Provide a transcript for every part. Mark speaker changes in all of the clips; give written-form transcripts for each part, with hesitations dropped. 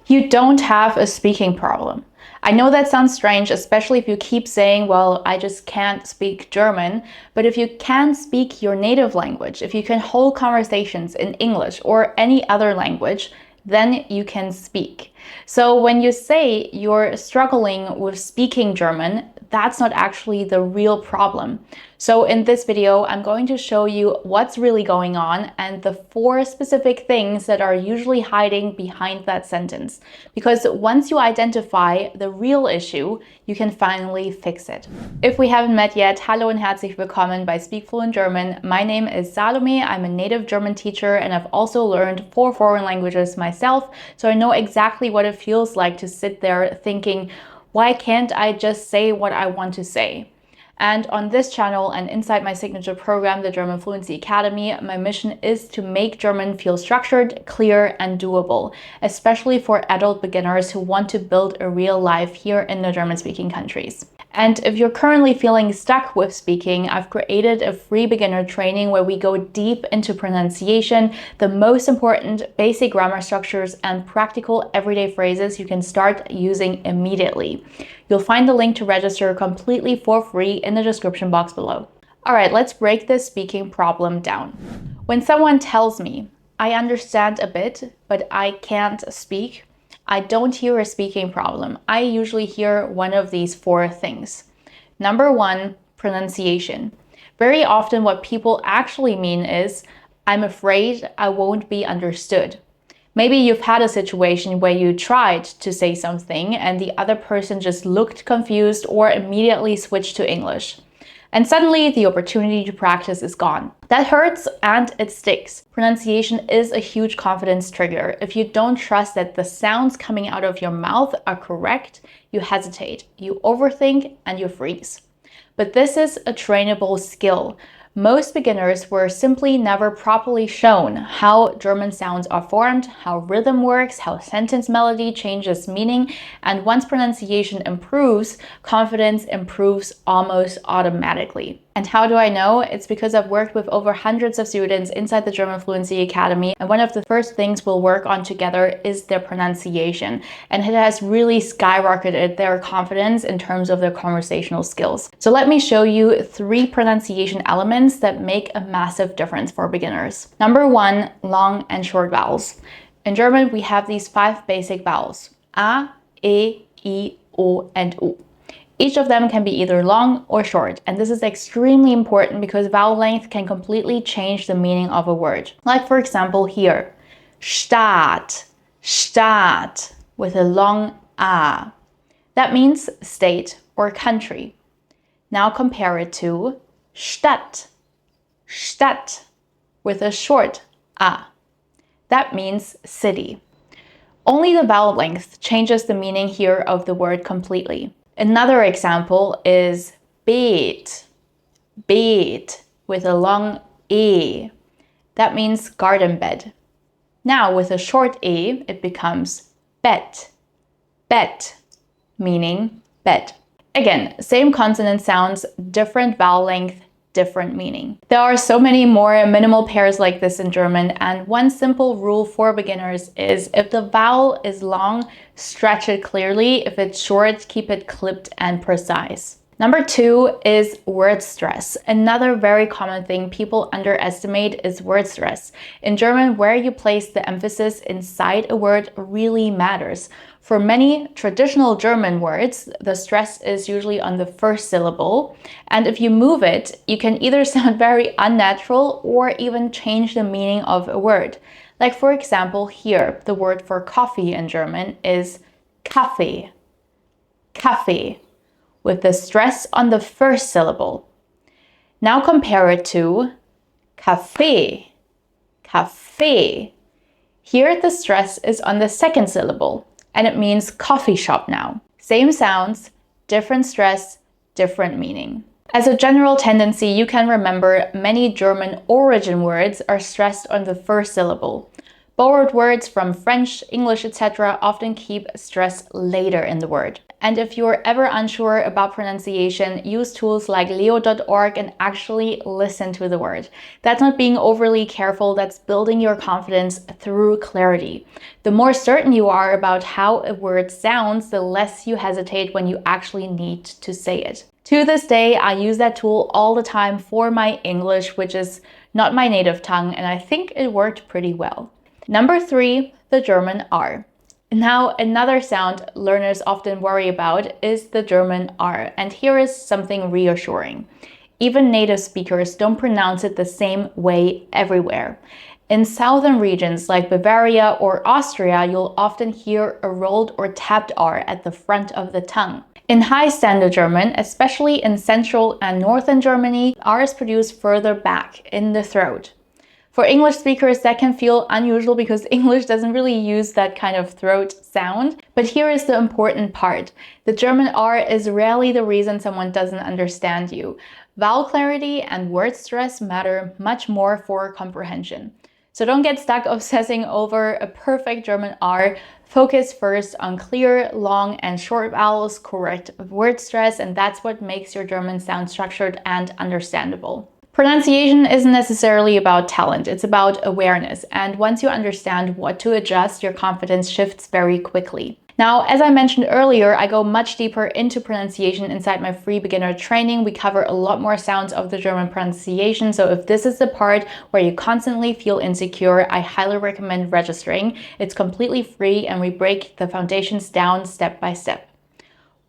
Speaker 1: You don't have a speaking problem. I know that sounds strange, especially if you keep saying, well, I just can't speak German. But if you can speak your native language, if you can hold conversations in English or any other language, then you can speak. So when you say you're struggling with speaking German, that's not actually the real problem. So in this video, I'm going to show you what's really going on and the 4 specific things that are usually hiding behind that sentence. Because once you identify the real issue, you can finally fix it. If we haven't met yet, hallo und herzlich willkommen bei Speak Fluent German. My name is Salome. I'm a native German teacher and I've also learned 4 foreign languages myself. So I know exactly what it feels like to sit there thinking, why can't I just say what I want to say? And on this channel and inside my signature program, the German Fluency Academy, my mission is to make German feel structured, clear, and doable, especially for adult beginners who want to build a real life here in the German-speaking countries. And if you're currently feeling stuck with speaking, I've created a free beginner training where we go deep into pronunciation, the most important basic grammar structures, and practical everyday phrases you can start using immediately. You'll find the link to register completely for free in the description box below. All right, let's break this speaking problem down. When someone tells me, I understand a bit, but I can't speak, I don't hear a speaking problem. I usually hear one of these 4 things. Number 1, pronunciation. Very often what people actually mean is, I'm afraid I won't be understood. Maybe you've had a situation where you tried to say something and the other person just looked confused or immediately switched to English. And suddenly the opportunity to practice is gone. That hurts and it sticks. Pronunciation is a huge confidence trigger. If you don't trust that the sounds coming out of your mouth are correct, you hesitate, you overthink, and you freeze. But this is a trainable skill. Most beginners were simply never properly shown how German sounds are formed, how rhythm works, how sentence melody changes meaning, and once pronunciation improves, confidence improves almost automatically. And how do I know? It's because I've worked with over hundreds of students inside the German Fluency Academy, and one of the first things we'll work on together is their pronunciation, and it has really skyrocketed their confidence in terms of their conversational skills. So let me show you 3 pronunciation elements that make a massive difference for beginners. Number 1, long and short vowels. In German, we have these 5 basic vowels: a, e, I, o, and u. Each of them can be either long or short, and this is extremely important because vowel length can completely change the meaning of a word. Like for example here, Staat, Staat, with a long a. That means state or country. Now compare it to Stadt, Stadt, with a short a. That means city. Only the vowel length changes the meaning here of the word completely. Another example is Beet, Beet, with a long e. That means garden bed. Now with a short e, it becomes bet, bet, meaning bed. Again, same consonant sounds, different vowel length, different meaning. There are so many more minimal pairs like this in German, and one simple rule for beginners is if the vowel is long, stretch it clearly. If it's short, keep it clipped and precise. Number 2 is word stress. Another very common thing people underestimate is word stress. In German, where you place the emphasis inside a word really matters. For many traditional German words, the stress is usually on the first syllable. And if you move it, you can either sound very unnatural or even change the meaning of a word. Like for example, here, the word for coffee in German is Kaffee, Kaffee, with the stress on the first syllable. Now compare it to Café, Café. Here the stress is on the second syllable, and it means coffee shop now. Same sounds, different stress, different meaning. As a general tendency, you can remember many German origin words are stressed on the first syllable. Borrowed words from French, English, etc. often keep stress later in the word. And if you're ever unsure about pronunciation, use tools like leo.org and actually listen to the word. That's not being overly careful, that's building your confidence through clarity. The more certain you are about how a word sounds, the less you hesitate when you actually need to say it. To this day, I use that tool all the time for my English, which is not my native tongue, and I think it worked pretty well. Number 3, the German R. Now, another sound learners often worry about is the German R, and here is something reassuring. Even native speakers don't pronounce it the same way everywhere. In southern regions like Bavaria or Austria, you'll often hear a rolled or tapped R at the front of the tongue. In high standard German, especially in central and northern Germany, R is produced further back in the throat. For English speakers, that can feel unusual because English doesn't really use that kind of throat sound. But here is the important part. The German R is rarely the reason someone doesn't understand you. Vowel clarity and word stress matter much more for comprehension. So don't get stuck obsessing over a perfect German R. Focus first on clear, long, and short vowels, correct word stress, and that's what makes your German sound structured and understandable. Pronunciation isn't necessarily about talent, it's about awareness. And once you understand what to adjust, your confidence shifts very quickly. Now, as I mentioned earlier, I go much deeper into pronunciation inside my free beginner training. We cover a lot more sounds of the German pronunciation. So if this is the part where you constantly feel insecure, I highly recommend registering. It's completely free and we break the foundations down step by step.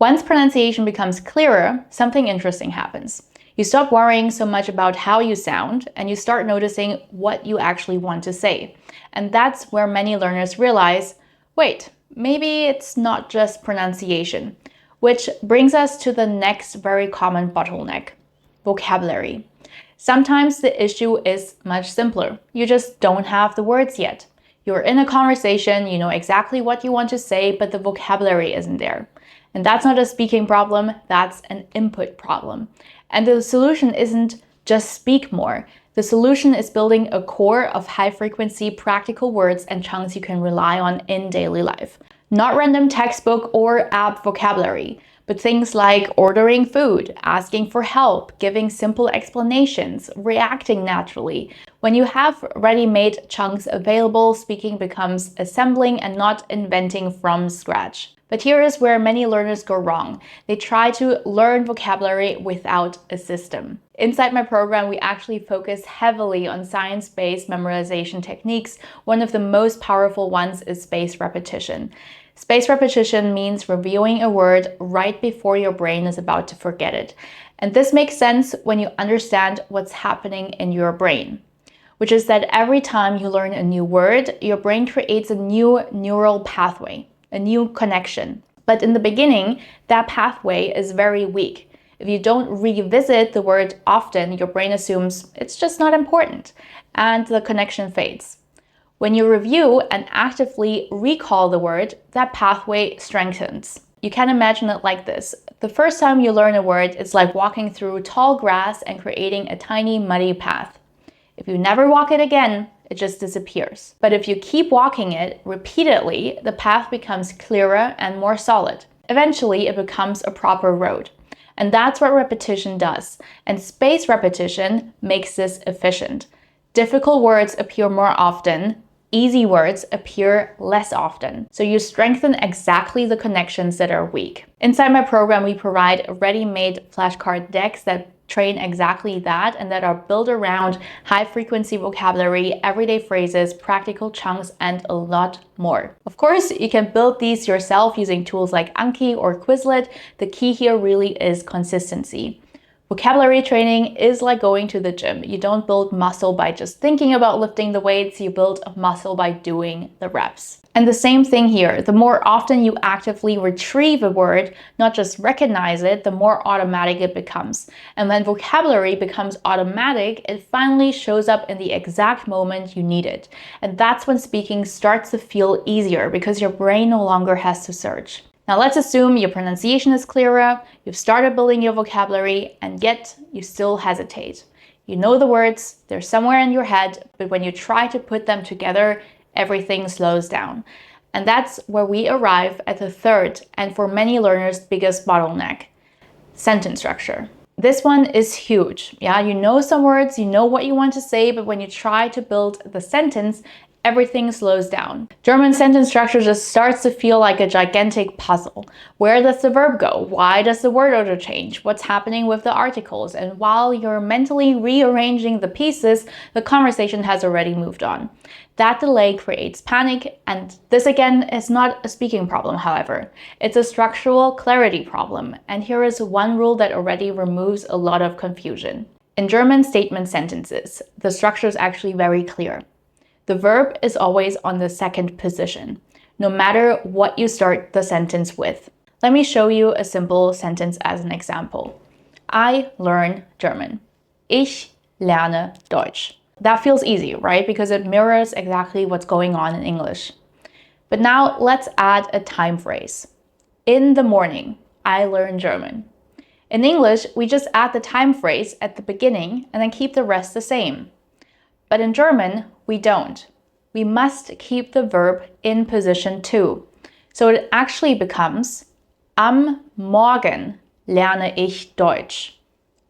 Speaker 1: Once pronunciation becomes clearer, something interesting happens. You stop worrying so much about how you sound and you start noticing what you actually want to say. And that's where many learners realize, wait, maybe it's not just pronunciation. Which brings us to the next very common bottleneck, vocabulary. Sometimes the issue is much simpler. You just don't have the words yet. You're in a conversation, you know exactly what you want to say, but the vocabulary isn't there. And that's not a speaking problem, that's an input problem. And the solution isn't just speak more. The solution is building a core of high-frequency practical words and chunks you can rely on in daily life. Not random textbook or app vocabulary, but things like ordering food, asking for help, giving simple explanations, reacting naturally. When you have ready-made chunks available, speaking becomes assembling and not inventing from scratch. But here is where many learners go wrong. They try to learn vocabulary without a system. Inside my program, we actually focus heavily on science-based memorization techniques. One of the most powerful ones is spaced repetition. Spaced repetition means reviewing a word right before your brain is about to forget it. And this makes sense when you understand what's happening in your brain, which is that every time you learn a new word, your brain creates a new neural pathway, a new connection. But in the beginning, that pathway is very weak. If you don't revisit the word often, your brain assumes it's just not important, and the connection fades. When you review and actively recall the word, that pathway strengthens. You can imagine it like this. The first time you learn a word, it's like walking through tall grass and creating a tiny muddy path. If you never walk it again, it just disappears. But if you keep walking it repeatedly, the path becomes clearer and more solid. Eventually, it becomes a proper road. And that's what repetition does. And spaced repetition makes this efficient. Difficult words appear more often. Easy words appear less often. So you strengthen exactly the connections that are weak. Inside my program, we provide ready-made flashcard decks that train exactly that and that are built around high-frequency vocabulary, everyday phrases, practical chunks, and a lot more. Of course, you can build these yourself using tools like Anki or Quizlet. The key here really is consistency. Vocabulary training is like going to the gym. You don't build muscle by just thinking about lifting the weights, you build muscle by doing the reps. And the same thing here. The more often you actively retrieve a word, not just recognize it, the more automatic it becomes. And when vocabulary becomes automatic, it finally shows up in the exact moment you need it. And that's when speaking starts to feel easier because your brain no longer has to search. Now let's assume your pronunciation is clearer, you've started building your vocabulary, and yet you still hesitate. You know the words, they're somewhere in your head, but when you try to put them together, everything slows down. And that's where we arrive at the third, and for many learners, biggest bottleneck: sentence structure. This one is huge. Yeah, you know some words, you know what you want to say, but when you try to build the sentence, everything slows down. German sentence structure just starts to feel like a gigantic puzzle. Where does the verb go? Why does the word order change? What's happening with the articles? And while you're mentally rearranging the pieces, the conversation has already moved on. That delay creates panic, and this again is not a speaking problem, however. It's a structural clarity problem, and here is one rule that already removes a lot of confusion. In German statement sentences, the structure is actually very clear. The verb is always on the second position, no matter what you start the sentence with. Let me show you a simple sentence as an example. I learn German. Ich lerne Deutsch. That feels easy, right? Because it mirrors exactly what's going on in English. But now let's add a time phrase. In the morning, I learn German. In English, we just add the time phrase at the beginning and then keep the rest the same. But in German, we don't. We must keep the verb in position 2. So it actually becomes Am Morgen lerne ich Deutsch.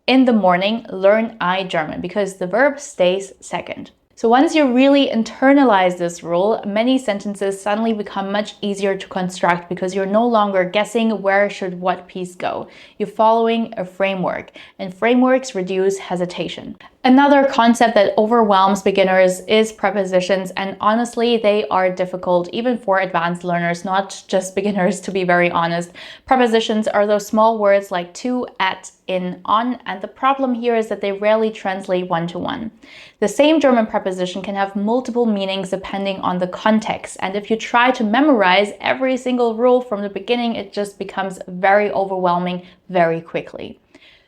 Speaker 1: In the morning, learn I German, because the verb stays second. So once you really internalize this rule, many sentences suddenly become much easier to construct because you're no longer guessing where should what piece go. You're following a framework, and frameworks reduce hesitation. Another concept that overwhelms beginners is prepositions, and honestly, they are difficult even for advanced learners, not just beginners, to be very honest. Prepositions are those small words like to, at, in, on, and the problem here is that they rarely translate one-to-one. The same German preposition can have multiple meanings depending on the context, and if you try to memorize every single rule from the beginning, it just becomes very overwhelming very quickly.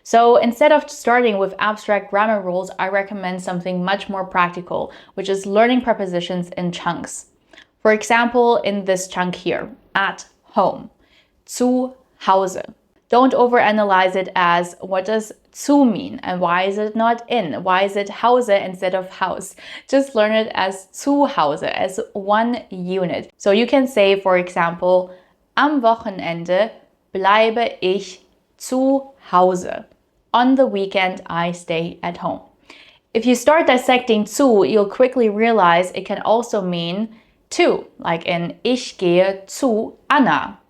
Speaker 1: So instead of starting with abstract grammar rules, I recommend something much more practical, which is learning prepositions in chunks. For example, in this chunk here, at home, zu Hause. Don't overanalyze it as what does zu mean and why is it not in? Why is it Hause instead of house? Just learn it as zu Hause, as one unit. So you can say, for example, am Wochenende bleibe ich zu Hause. On the weekend, I stay at home. If you start dissecting zu, you'll quickly realize it can also mean to, like in Ich gehe zu Anna,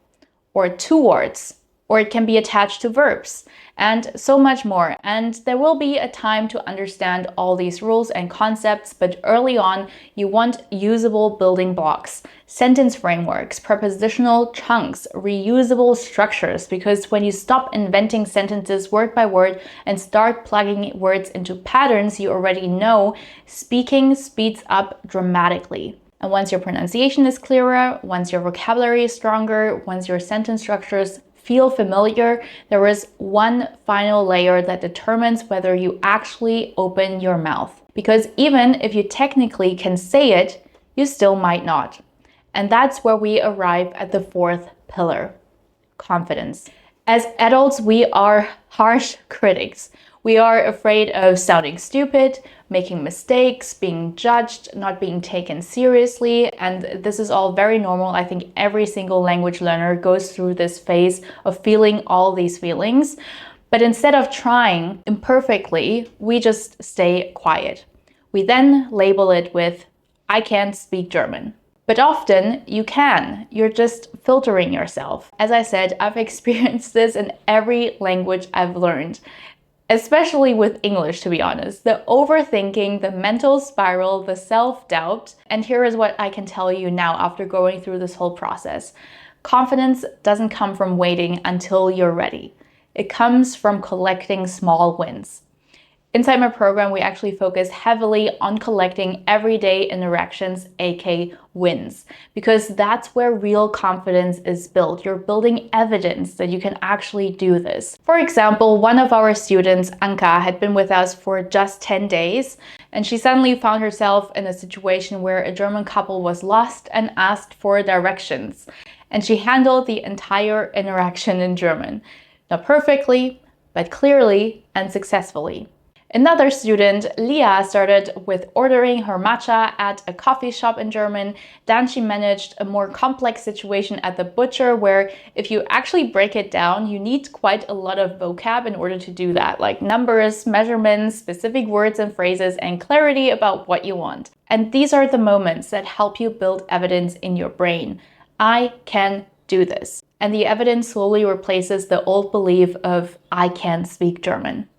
Speaker 1: or towards, or it can be attached to verbs, and so much more. And there will be a time to understand all these rules and concepts, but early on, you want usable building blocks, sentence frameworks, prepositional chunks, reusable structures, because when you stop inventing sentences word by word and start plugging words into patterns you already know, speaking speeds up dramatically. And once your pronunciation is clearer, once your vocabulary is stronger, once your sentence structures feel familiar, there is one final layer that determines whether you actually open your mouth. Because even if you technically can say it, you still might not. And that's where we arrive at the fourth pillar: confidence. As adults, we are harsh critics. We are afraid of sounding stupid, making mistakes, being judged, not being taken seriously, and this is all very normal. I think every single language learner goes through this phase of feeling all these feelings. But instead of trying imperfectly, we just stay quiet. We then label it with, I can't speak German. But often you can. You're just filtering yourself. As I said, I've experienced this in every language I've learned. Especially with English, to be honest. The overthinking, the mental spiral, the self-doubt. And here is what I can tell you now after going through this whole process. Confidence doesn't come from waiting until you're ready. It comes from collecting small wins. Inside my program, we actually focus heavily on collecting everyday interactions, aka wins, because that's where real confidence is built. You're building evidence that you can actually do this. For example, one of our students, Anka, had been with us for just 10 days, and she suddenly found herself in a situation where a German couple was lost and asked for directions. And she handled the entire interaction in German. Not perfectly, but clearly and successfully. Another student, Leah, started with ordering her matcha at a coffee shop in German. Then she managed a more complex situation at the butcher where if you actually break it down, you need quite a lot of vocab in order to do that, like numbers, measurements, specific words and phrases, and clarity about what you want. And these are the moments that help you build evidence in your brain. I can do this. And the evidence slowly replaces the old belief of I can't speak German.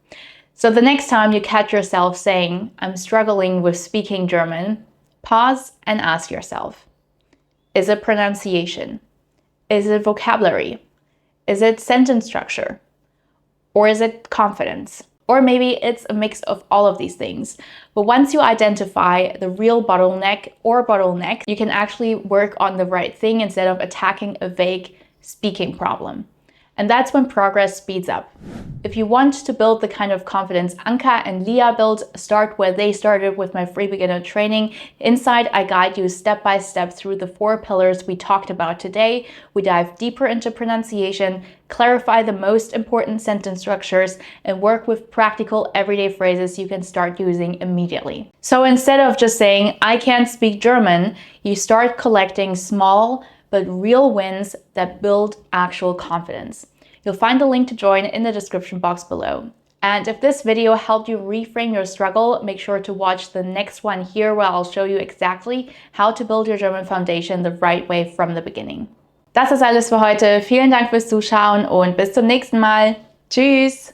Speaker 1: So the next time you catch yourself saying, I'm struggling with speaking German, pause and ask yourself, is it pronunciation? Is it vocabulary? Is it sentence structure? Or is it confidence? Or maybe it's a mix of all of these things. But once you identify the real bottleneck or bottlenecks, you can actually work on the right thing instead of attacking a vague speaking problem. And that's when progress speeds up. If you want to build the kind of confidence Anka and Leah built, start where they started with my free beginner training. Inside, I guide you step by step through the 4 pillars we talked about today. We dive deeper into pronunciation, clarify the most important sentence structures, and work with practical everyday phrases you can start using immediately. So instead of just saying, I can't speak German, you start collecting small but real wins that build actual confidence. You'll find the link to join in the description box below. And if this video helped you reframe your struggle, make sure to watch the next one here where I'll show you exactly how to build your German foundation the right way from the beginning. Das ist alles für heute. Vielen Dank fürs Zuschauen und bis zum nächsten Mal. Tschüss!